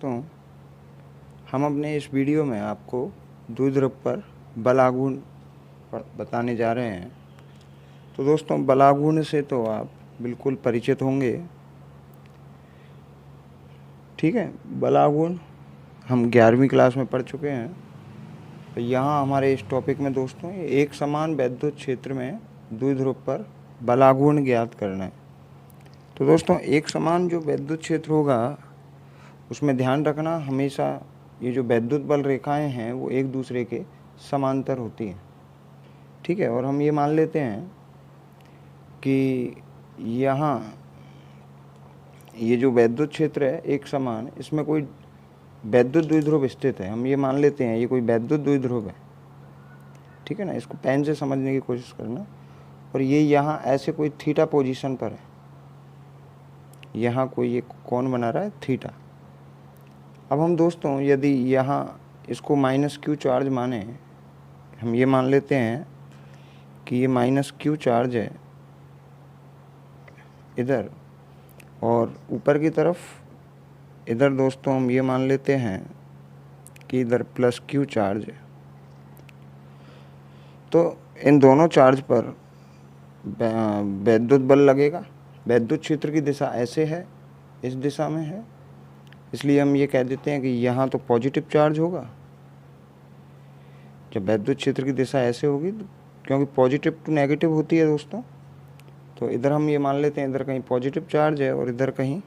दोस्तों, हम अपने इस वीडियो में आपको द्विध्रुव पर बल आघूर्ण बताने जा रहे हैं। तो दोस्तों, बल आघूर्ण से तो आप बिल्कुल परिचित होंगे। ठीक है, बल आघूर्ण हम 11वीं क्लास में पढ़ चुके हैं। तो यहाँ हमारे इस टॉपिक में दोस्तों एक समान वैद्युत क्षेत्र में द्विध्रुव पर बल आघूर्ण ज्ञात करना है। तो दोस्तों, एक समान जो वैद्युत क्षेत्र होगा उसमें ध्यान रखना हमेशा ये जो वैद्युत बल रेखाएं हैं वो एक दूसरे के समांतर होती हैं। ठीक है, और हम ये मान लेते हैं कि यहाँ ये जो वैद्युत क्षेत्र है एक समान, इसमें कोई वैद्युत द्विध्रुव स्थित है। हम ये मान लेते हैं ये कोई वैद्युत द्विध्रुव है। ठीक है ना, इसको पेन से समझने की कोशिश करना। और ये यहाँ ऐसे कोई थीटा पोजीशन पर है, यहाँ कोई एक कोण बना रहा है थीटा। अब हम दोस्तों यदि यहाँ इसको -q चार्ज माने, हम ये मान लेते हैं कि ये -q चार्ज है इधर, और ऊपर की तरफ इधर दोस्तों हम ये मान लेते हैं कि इधर +q चार्ज है। तो इन दोनों चार्ज पर वैद्युत बल लगेगा। वैद्युत क्षेत्र की दिशा ऐसे है, इस दिशा में है, इसलिए हम ये कह देते हैं कि यहाँ तो पॉजिटिव चार्ज होगा। जब वैद्युत क्षेत्र की दिशा ऐसे होगी, क्योंकि पॉजिटिव टू नेगेटिव होती है दोस्तों, तो इधर हम ये मान लेते हैं इधर कहीं पॉजिटिव चार्ज है और इधर कहीं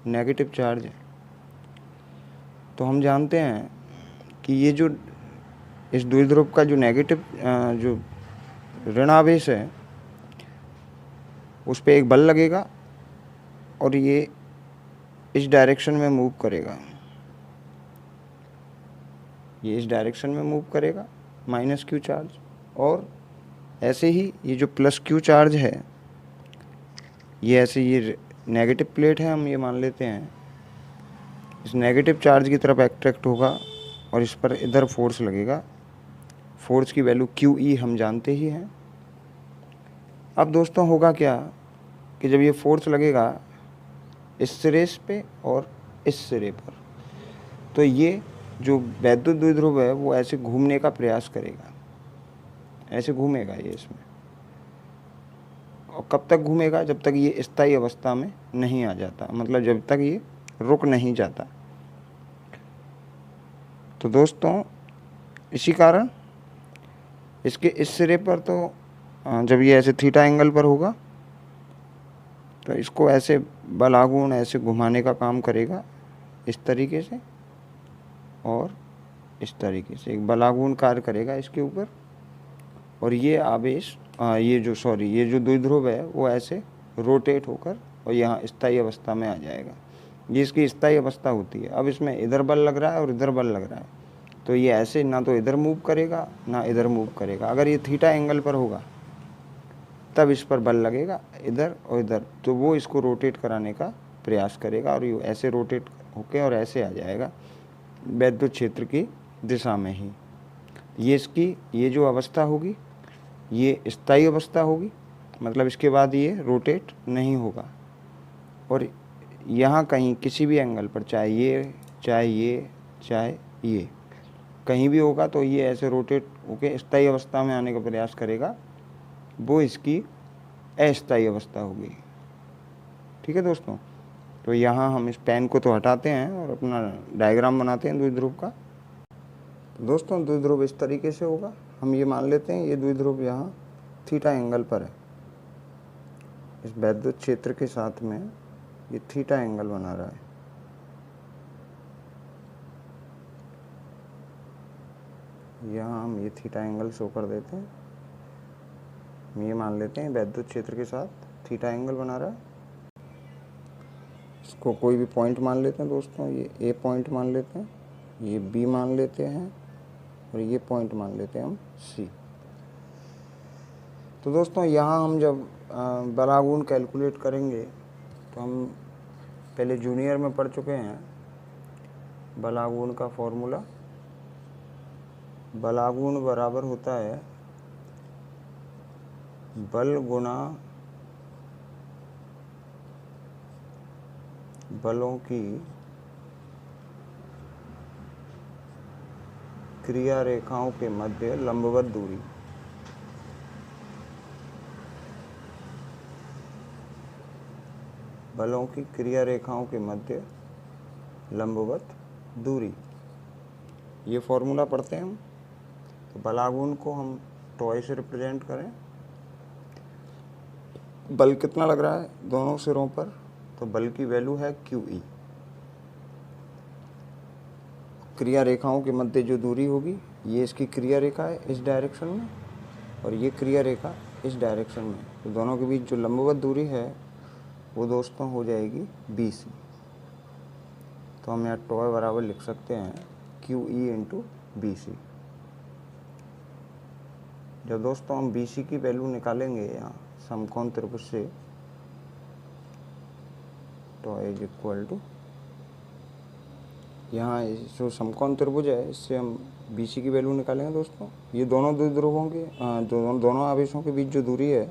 नेगेटिव चार्ज है। तो हम जानते हैं कि ये जो इस द्विध्रुव का जो नेगेटिव जो ऋण आवेश है उस पर एक बल लगेगा और ये इस डायरेक्शन में मूव करेगा, ये इस डायरेक्शन में मूव करेगा -q चार्ज। और ऐसे ही ये जो +q चार्ज है ये ऐसे ये नेगेटिव प्लेट है, हम ये मान लेते हैं इस नेगेटिव चार्ज की तरफ अट्रैक्ट होगा और इस पर इधर फोर्स लगेगा। फोर्स की वैल्यू QE हम जानते ही हैं। अब दोस्तों होगा क्या कि जब ये फोर्स लगेगा इस सिरे पे और इस सिरे पर, तो ये जो वैद्युत द्विध्रुव है वो ऐसे घूमने का प्रयास करेगा, ऐसे घूमेगा ये इसमें। और कब तक घूमेगा? जब तक ये स्थायी अवस्था में नहीं आ जाता, मतलब जब तक ये रुक नहीं जाता। तो दोस्तों इसी कारण इसके इस सिरे पर तो जब ये ऐसे थीटा एंगल पर होगा तो इसको ऐसे बल आघूर्ण ऐसे घुमाने का काम करेगा, इस तरीके से और इस तरीके से एक बल आघूर्ण कार्य करेगा इसके ऊपर। और ये आवेश ये जो द्विध्रुव है वो ऐसे रोटेट होकर और यहाँ स्थायी अवस्था में आ जाएगा। ये इसकी स्थायी अवस्था होती है। अब इसमें इधर बल लग रहा है और इधर बल लग रहा है, तो ये ऐसे ना तो इधर मूव करेगा ना इधर मूव करेगा। अगर ये थीटा एंगल पर होगा तब इस पर बल लगेगा इधर और इधर, तो वो इसको रोटेट कराने का प्रयास करेगा और ये ऐसे रोटेट होके और ऐसे आ जाएगा वैद्युत क्षेत्र की दिशा में ही। ये जो अवस्था होगी ये स्थायी अवस्था होगी, मतलब इसके बाद ये रोटेट नहीं होगा। और यहाँ कहीं किसी भी एंगल पर, चाहे ये कहीं भी होगा, तो ये ऐसे रोटेट होके स्थायी अवस्था में आने का प्रयास करेगा, वो इसकी अस्थायी अवस्था होगी। ठीक है दोस्तों, तो यहाँ हम इस पेन को तो हटाते हैं और अपना डायग्राम बनाते हैं द्विध्रुव का। तो दोस्तों द्विध्रुव इस तरीके से होगा। हम ये मान लेते हैं ये द्विध्रुव यहाँ थीटा एंगल पर है, इस वैद्युत क्षेत्र के साथ में ये थीटा एंगल बना रहा है। यहाँ हम ये थीटा एंगल शो कर देते हैं। हम ये मान लेते हैं वैद्युत क्षेत्र के साथ थीटा एंगल बना रहा है। इसको कोई भी पॉइंट मान लेते हैं दोस्तों, ये ए पॉइंट मान लेते हैं, ये बी मान लेते हैं और ये पॉइंट मान लेते हैं हम सी। तो दोस्तों यहाँ हम जब बल आघूर्ण कैलकुलेट करेंगे तो हम पहले जूनियर में पढ़ चुके हैं बल आघूर्ण का फॉर्मूला। बल आघूर्ण बराबर होता है बल गुना बलों की क्रिया रेखाओं के मध्य लंबवत दूरी। बलों की क्रिया रेखाओं के मध्य लंबवत दूरी, ये फॉर्मूला पढ़ते हैं हम। तो बलागुण को हम टॉय से रिप्रेजेंट करें। बल कितना लग रहा है दोनों सिरों पर, तो बल की वैल्यू है QE। क्रिया रेखाओं के मध्य जो दूरी होगी, ये इसकी क्रिया रेखा है इस डायरेक्शन में, और ये क्रिया रेखा इस डायरेक्शन में। तो दोनों के बीच जो लंबवत दूरी है वो दोस्तों हो जाएगी BC। तो हम यहाँ टॉय बराबर लिख सकते हैं QE इंटू BC। जब दोस्तों हम BC की वैल्यू निकालेंगे यहाँ समकोण त्रिभुज से, टॉय इज इक्वल टू, यहाँ जो समकोण त्रिभुज है इससे हम BC की वैल्यू निकालेंगे दोस्तों। ये दोनों द्विध्रुवों के दोनों आवेशों के बीच जो दूरी है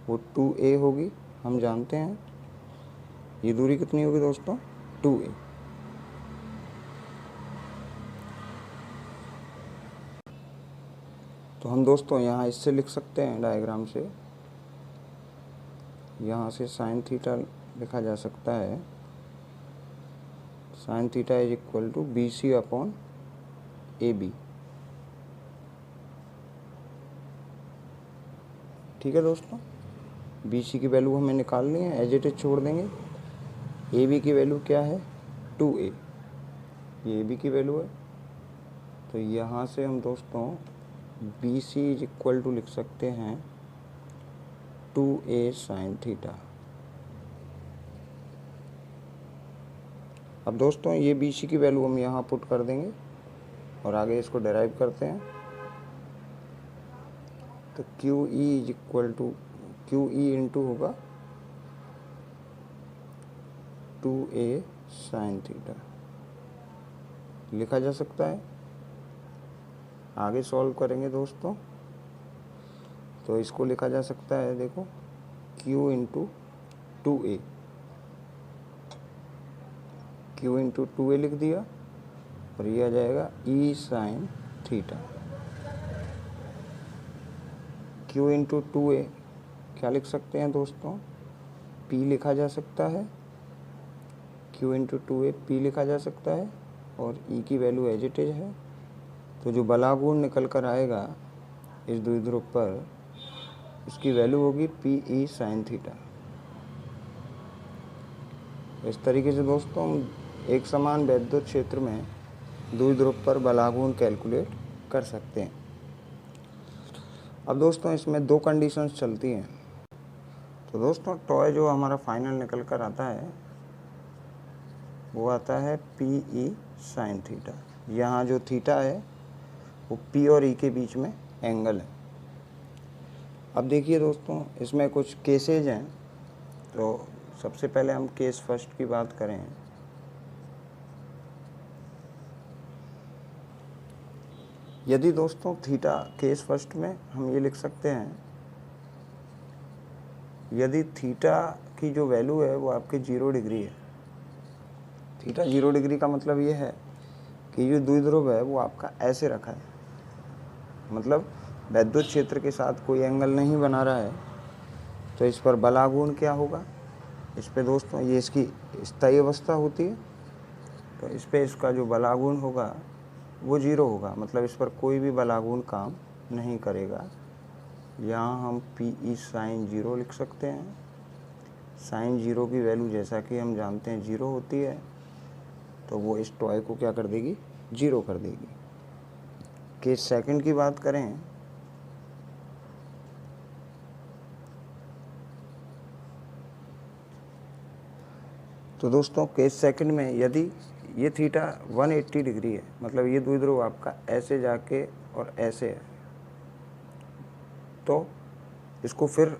वो 2a होगी, हम जानते हैं। ये दूरी कितनी होगी दोस्तों, 2a। तो हम दोस्तों यहाँ इससे लिख सकते हैं डायग्राम से, यहाँ से साइन थीटा लिखा जा सकता है, sine theta is equal to BC upon AB। ठीक है दोस्तों, BC की वैल्यू हमें निकालनी है, एज इट इज छोड़ देंगे। AB की वैल्यू क्या है, 2a, ये AB की वैल्यू है। तो यहाँ से हम दोस्तों BC इज इक्वल टू लिख सकते हैं 2a साइन थीटा। अब दोस्तों ये BC की वैल्यू हम यहाँ पुट कर देंगे और आगे इसको डेराइव करते हैं। तो QE is equal to QE into होगा 2a साइन थीटा, लिखा जा सकता है। आगे सॉल्व करेंगे दोस्तों तो इसको लिखा जा सकता है, देखो Q into 2a, Q into 2a लिख दिया और ये आ जाएगा E sine theta. Q into 2a क्या लिख सकते हैं दोस्तों, P लिखा जा सकता है, Q इंटू 2a P लिखा जा सकता है, और E की वैल्यू एज इट इज है। तो जो बलागुण निकल कर आएगा इस द्विध्रुव पर, उसकी वैल्यू होगी PE साइन थीटा। इस तरीके से दोस्तों हम एक समान वैद्युत क्षेत्र में द्विध्रुव पर बलागुण कैलकुलेट कर सकते हैं। अब दोस्तों इसमें दो कंडीशंस चलती हैं। तो दोस्तों टॉय जो हमारा फाइनल निकल कर आता है वो आता है PE साइन थीटा। यहाँ जो थीटा है वो P और E के बीच में एंगल है। अब देखिए दोस्तों इसमें कुछ केसेज हैं। तो सबसे पहले हम केस फर्स्ट की बात करें। यदि दोस्तों थीटा, केस फर्स्ट में हम ये लिख सकते हैं, यदि थीटा की जो वैल्यू है वो आपके 0 डिग्री है। थीटा 0 डिग्री का मतलब ये है कि जो द्विध्रुव है वो आपका ऐसे रखा है, मतलब वैद्युत क्षेत्र के साथ कोई एंगल नहीं बना रहा है। तो इस पर बलागुण क्या होगा, इस पे दोस्तों ये इसकी स्थायी अवस्था होती है, तो इस पे इसका जो बलागुण होगा वो 0 होगा, मतलब इस पर कोई भी बलागुण काम नहीं करेगा। यहाँ हम PE साइन 0 लिख सकते हैं। साइन 0 की वैल्यू जैसा कि हम जानते हैं 0 होती है, तो वो इस टॉय को क्या कर देगी, 0 कर देगी। केस सेकंड की बात करें तो दोस्तों केस सेकंड में यदि ये थीटा 180 डिग्री है, मतलब ये द्विध्रुव आपका ऐसे जाके और ऐसे है, तो इसको फिर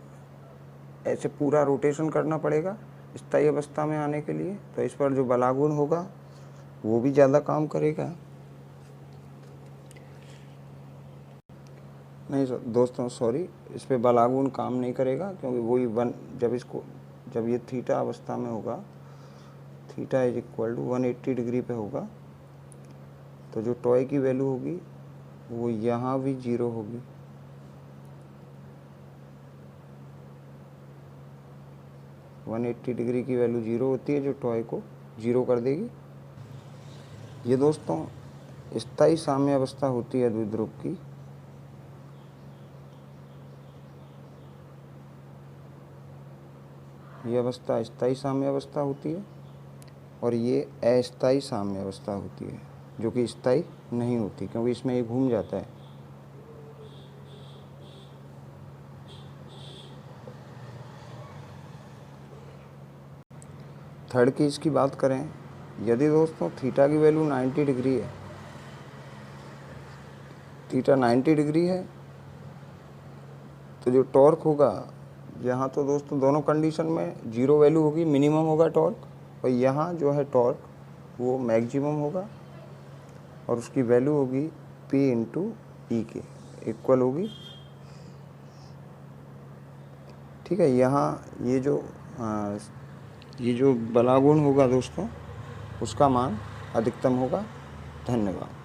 ऐसे पूरा रोटेशन करना पड़ेगा स्थायी अवस्था में आने के लिए। तो इस पर जो बलागुण होगा वो भी ज़्यादा काम करेगा। नहीं दोस्तों सॉरी, इस पे बलागुण काम नहीं करेगा, क्योंकि वही जब ये थीटा अवस्था में होगा, theta is equal to 180 degree पे होगा, तो जो टॉय की वैल्यू होगी वो यहाँ भी 0 होगी। वन 180 डिग्री की वैल्यू 0 होती है जो टॉय को 0 कर देगी। ये दोस्तों स्थायी साम्यावस्था होती है द्विध्रुव की। ये अवस्था स्थायी साम्यावस्था होती है और ये अस्थायी साम्यावस्था होती है, जो कि स्थायी नहीं होती क्योंकि इसमें ये घूम जाता है। थर्ड केस की बात करें, यदि दोस्तों थीटा की वैल्यू 90 डिग्री है, थीटा 90 डिग्री है, तो जो टॉर्क होगा यहाँ तो दोस्तों दोनों कंडीशन में 0 वैल्यू होगी, मिनिमम होगा टॉर्क, और यहाँ जो है टॉर्क वो मैक्सिमम होगा और उसकी वैल्यू होगी P इंटू ई के इक्वल होगी। ठीक है, यहाँ ये जो बलागुण होगा दोस्तों उसका मान अधिकतम होगा। धन्यवाद।